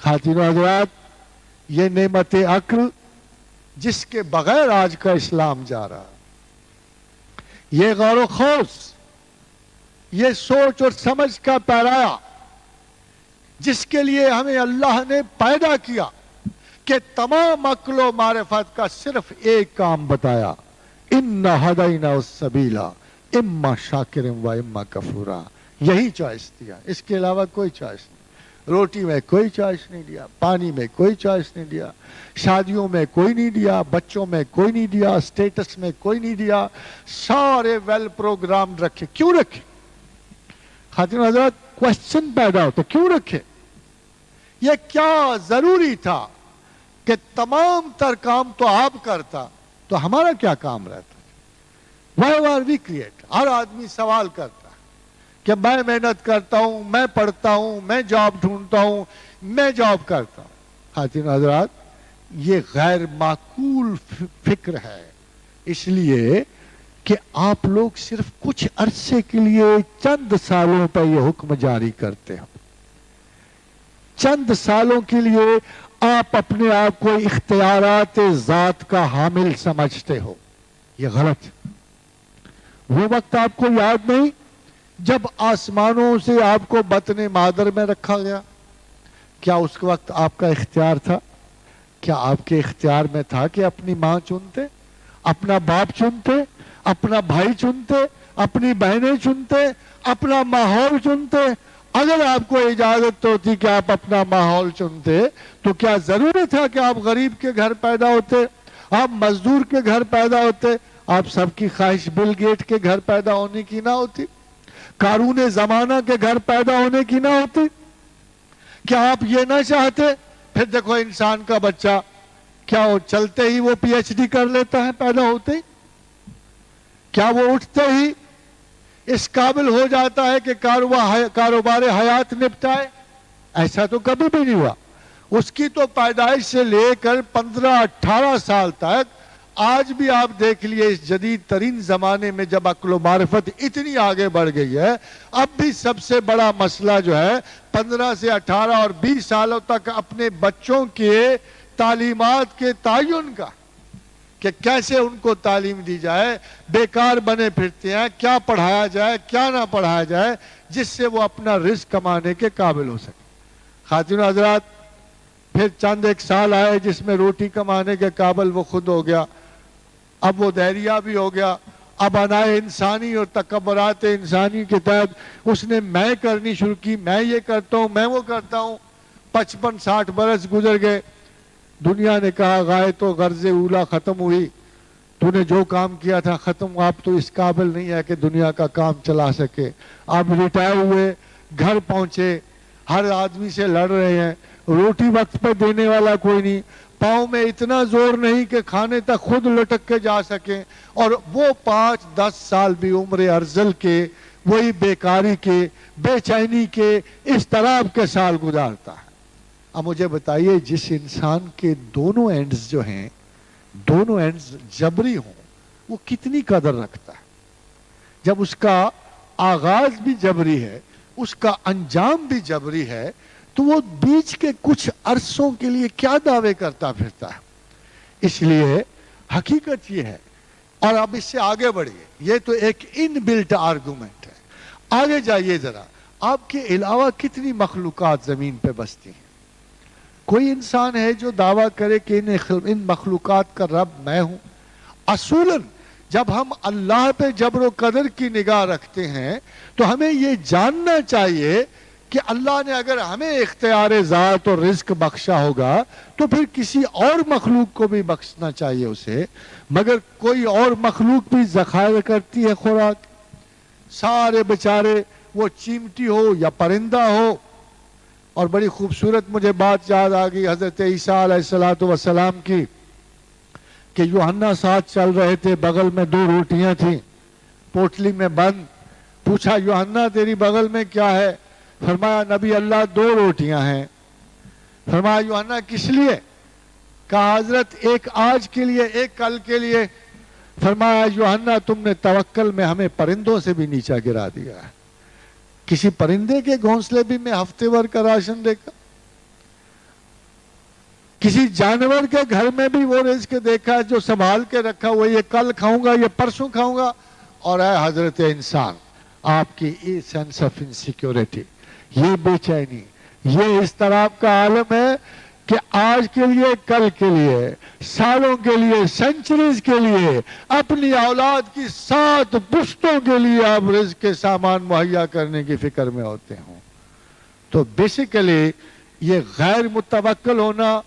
खातिन हजरात, ये नेमत अक्ल जिसके बगैर आज का इस्लाम जा रहा, ये गौर खौस, ये सोच और समझ का पैराया जिसके लिए हमें अल्लाह ने पैदा किया कि तमाम अक्ल व मारिफत का सिर्फ एक काम बताया, इन्ना हदैना उस-सबीला इम्मा शाकिरन व इम्मा कफूरा। यही चॉइस दिया, इसके अलावा कोई चॉइस नहीं। रोटी में कोई चॉइस नहीं दिया, पानी में कोई चॉइस नहीं दिया, शादियों में कोई नहीं दिया, बच्चों में कोई नहीं दिया, स्टेटस में कोई नहीं दिया। सारे वेल प्रोग्राम रखे। क्यों रखे? खातिन हज़रत, क्वेश्चन पैदा होता, क्यों रखे? ये क्या जरूरी था कि तमाम तर काम तो आप करता, तो हमारा क्या काम रहता? Why are we create? हर आदमी सवाल करता कि मैं मेहनत करता हूं, मैं पढ़ता हूं, मैं जॉब ढूंढता हूं, मैं जॉब करता हूं। खातिन हज़रात, ये गैर माकूल फिक्र है, इसलिए कि आप लोग सिर्फ कुछ अरसे के लिए चंद सालों पर यह हुक्म जारी करते हो। चंद सालों के लिए आप अपने आप को इख्तियारात ज़ात का हामिल समझते हो। यह गलत। वो वक्त आपको याद नहीं जब आसमानों से आपको बतने मादर में रखा गया? क्या उस वक्त आपका इख्तियार था? क्या आपके इख्तियार में था कि अपनी मां चुनते, अपना बाप चुनते, अपना भाई चुनते, अपनी बहनें चुनते, अपना माहौल चुनते? अगर आपको इजाजत होती कि आप अपना माहौल चुनते, तो क्या जरूरी था कि आप गरीब के घर पैदा होते, आप मजदूर के घर पैदा होते? आप सबकी ख्वाहिश बिल गेट के घर पैदा होने की ना होती, कारून जमाना के घर पैदा होने की ना होती? क्या आप ये ना चाहते? फिर देखो, इंसान का बच्चा क्या वो चलते ही वो पीएचडी कर लेता है पैदा होते ही? क्या वो उठते ही इस काबिल हो जाता है कि कारोबार हयात निपटाए? ऐसा तो कभी भी नहीं हुआ। उसकी तो पैदाइश से लेकर 15-18 साल तक, आज भी आप देख लिए इस जदीद तरीन जमाने में जब अक्ल मारिफत इतनी आगे बढ़ गई है, अब भी सबसे बड़ा मसला जो है 15 से 18 और 20 सालों तक अपने बच्चों के तालीमात के तयन का, कि कैसे उनको तालीम दी जाए। बेकार बने फिरते हैं, क्या पढ़ाया जाए क्या ना पढ़ाया जाए जिससे वो अपना रिस्क कमाने के काबिल हो सके। खातिन हज़रात, फिर चंद एक साल आए जिसमें रोटी कमाने के काबिल वो खुद हो गया, अब वो धैर्या भी हो गया। अब अनाए इंसानी और तकब्बरात इंसानी के तहत उसने मैं करनी शुरू की, मैं ये करता हूँ, मैं वो करता हूँ। 55-60 बरस गुजर गए, दुनिया ने कहा गाय तो गर्ज़े उला ख़त्म हुई, तूने जो काम किया था ख़त्म, आप तो इस काबिल नहीं है कि दुनिया का काम चला सके। आप रिटायर हुए, घर पहुंचे, हर आदमी से लड़ रहे हैं, रोटी वक्त पर देने वाला कोई नहीं, पाँव में इतना जोर नहीं कि खाने तक खुद लटक के जा सके, और वो 5-10 साल भी उम्र अर्जल के, वही बेकारी के, बेचैनी के, इस तरह के साल गुजारता है। अब मुझे बताइए, जिस इंसान के दोनों एंड्स जो हैं, दोनों एंड्स जबरी हों, वो कितनी कदर रखता है? जब उसका आगाज भी जबरी है, उसका अंजाम भी जबरी है, तो वो बीच के कुछ अरसों के लिए क्या दावे करता फिरता है? इसलिए हकीकत ये है। और अब इससे आगे बढ़िए, ये तो एक इनबिल्ट आर्गुमेंट है। आगे जाइए जरा, आपके अलावा कितनी मखलूकात जमीन पे बसती हैं? कोई इंसान है जो दावा करे कि इन मखलूकात का रब मैं हूं? असूलन जब हम अल्लाह पे जबर कदर की निगाह रखते हैं, तो हमें ये जानना चाहिए कि अल्लाह ने अगर हमें इख्तियार ज़ात और रिज्क बख्शा होगा, तो फिर किसी और मखलूक को भी बख्शना चाहिए उसे। मगर कोई और मखलूक भी ज़खायर करती है खुराक, सारे बेचारे, वो चीमटी हो या परिंदा हो। और बड़ी खूबसूरत मुझे बात याद आ गई हजरत ईसा अलैहिस्सलातु वस्सलाम की, कि यूहन्ना साथ चल रहे थे, बगल में 2 रोटियां थी पोटली में बंद। पूछा, यूहन्ना तेरी बगल में क्या है? फरमाया, नबी अल्लाह 2 रोटियां हैं। फरमाया, यूहन्ना किस लिए? कहा, हजरत एक आज के लिए, एक कल के लिए। फरमाया, यूहन्ना तुमने तवक्कल में हमें परिंदों से भी नीचा गिरा दिया है। किसी परिंदे के घोंसले भी में हफ्ते भर का राशन देगा? کسی جانور کے گھر میں بھی وہ رزق دیکھا جو سنبھال کے رکھا ہوا، یہ کل کھاؤں گا، یہ پرسوں کھاؤں گا. اور اے حضرت انسان، آپ کی یہ سینس آف انسیکیورٹی، یہ بے چینی، یہ اضطراب کا عالم ہے کہ آج کے لیے، کل کے لیے، سالوں کے لیے، سینچریز کے لیے، اپنی اولاد کی 7 پشتوں کے لیے آپ رزق کے سامان مہیا کرنے کی فکر میں ہوتے ہوں. تو بیسیکلی یہ غیر متوکل ہونا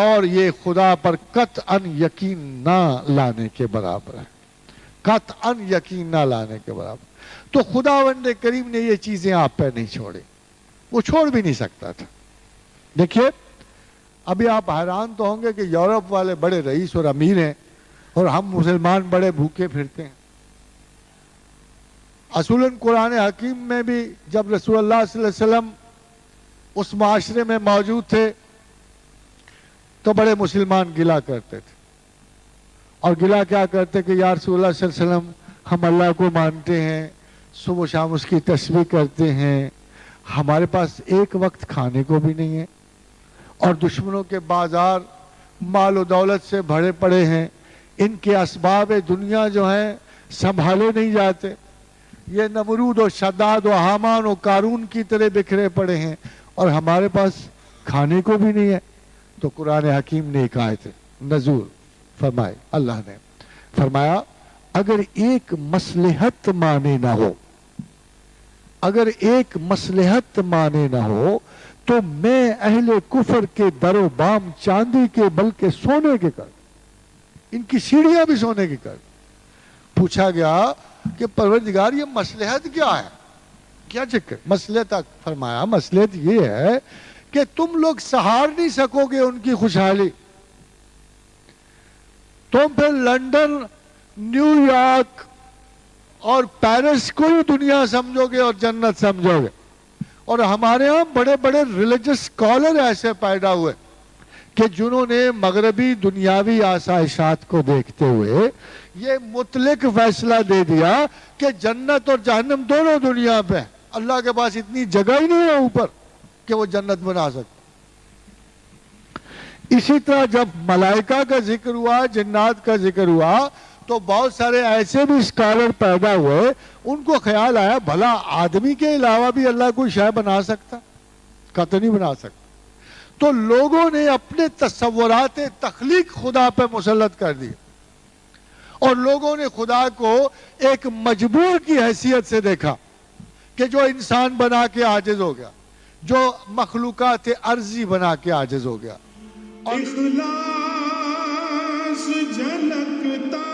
اور یہ خدا پر قطعاً یقین نہ لانے کے برابر ہے، قطعاً یقین نہ لانے کے برابر. تو خداوند کریم نے یہ چیزیں آپ پہ نہیں چھوڑی، وہ چھوڑ بھی نہیں سکتا تھا. دیکھیے ابھی آپ حیران تو ہوں گے کہ یورپ والے بڑے رئیس اور امیر ہیں اور ہم مسلمان بڑے بھوکے پھرتے ہیں. اصولاً قرآن حکیم میں بھی جب رسول اللہ صلی اللہ علیہ وسلم اس معاشرے میں موجود تھے تو بڑے مسلمان گلا کرتے تھے. اور گلا کیا کرتے کہ یا رسول اللہ صلی اللہ علیہ وسلم، ہم اللہ کو مانتے ہیں، صبح و شام اس کی تسبیح کرتے ہیں، ہمارے پاس ایک وقت کھانے کو بھی نہیں ہے، اور دشمنوں کے بازار مال و دولت سے بھرے پڑے ہیں، ان کے اسباب دنیا جو ہیں سنبھالے نہیں جاتے، یہ نمرود و شداد و حامان و قارون کی طرح بکھرے پڑے ہیں، اور ہمارے پاس کھانے کو بھی نہیں ہے. تو قرآن حکیم نے ایک آیت نزول فرمائے، اللہ نے فرمایا اگر ایک مصلحت مانے نہ ہو، اگر ایک مصلحت مانے نہ ہو تو میں اہل کفر کے در و بام چاندی کے بلکہ سونے کے کر، ان کی سیڑھیاں بھی سونے کی کر. پوچھا گیا کہ پروردگار یہ مصلحت کیا ہے، کیا چکر؟ مصلحت فرمایا مصلحت یہ ہے کہ تم لوگ سہار نہیں سکو گے ان کی خوشحالی، تم پھر لندن، نیو یارک اور پیرس کو ہی دنیا سمجھو گے اور جنت سمجھو گے. اور ہمارے ہاں بڑے بڑے ریلیجس اسکالر ایسے پیدا ہوئے کہ جنہوں نے مغربی دنیاوی آسائشات کو دیکھتے ہوئے یہ مطلق فیصلہ دے دیا کہ جنت اور جہنم دونوں دنیا پہ، اللہ کے پاس اتنی جگہ ہی نہیں ہے اوپر کہ وہ جنت بنا سکتے. اسی طرح جب ملائکہ کا ذکر ہوا، جنات کا ذکر ہوا، تو بہت سارے ایسے بھی اسکالر پیدا ہوئے، ان کو خیال آیا بھلا آدمی کے علاوہ بھی اللہ کوئی شے بنا سکتا؟ قطعاً نہیں بنا سکتا. تو لوگوں نے اپنے تصورات تخلیق خدا پہ مسلط کر دی، اور لوگوں نے خدا کو ایک مجبور کی حیثیت سے دیکھا کہ جو انسان بنا کے عاجز ہو گیا، جو مخلوقات ارضی بنا کے عاجز ہو گیا. اخلاص جھلکتا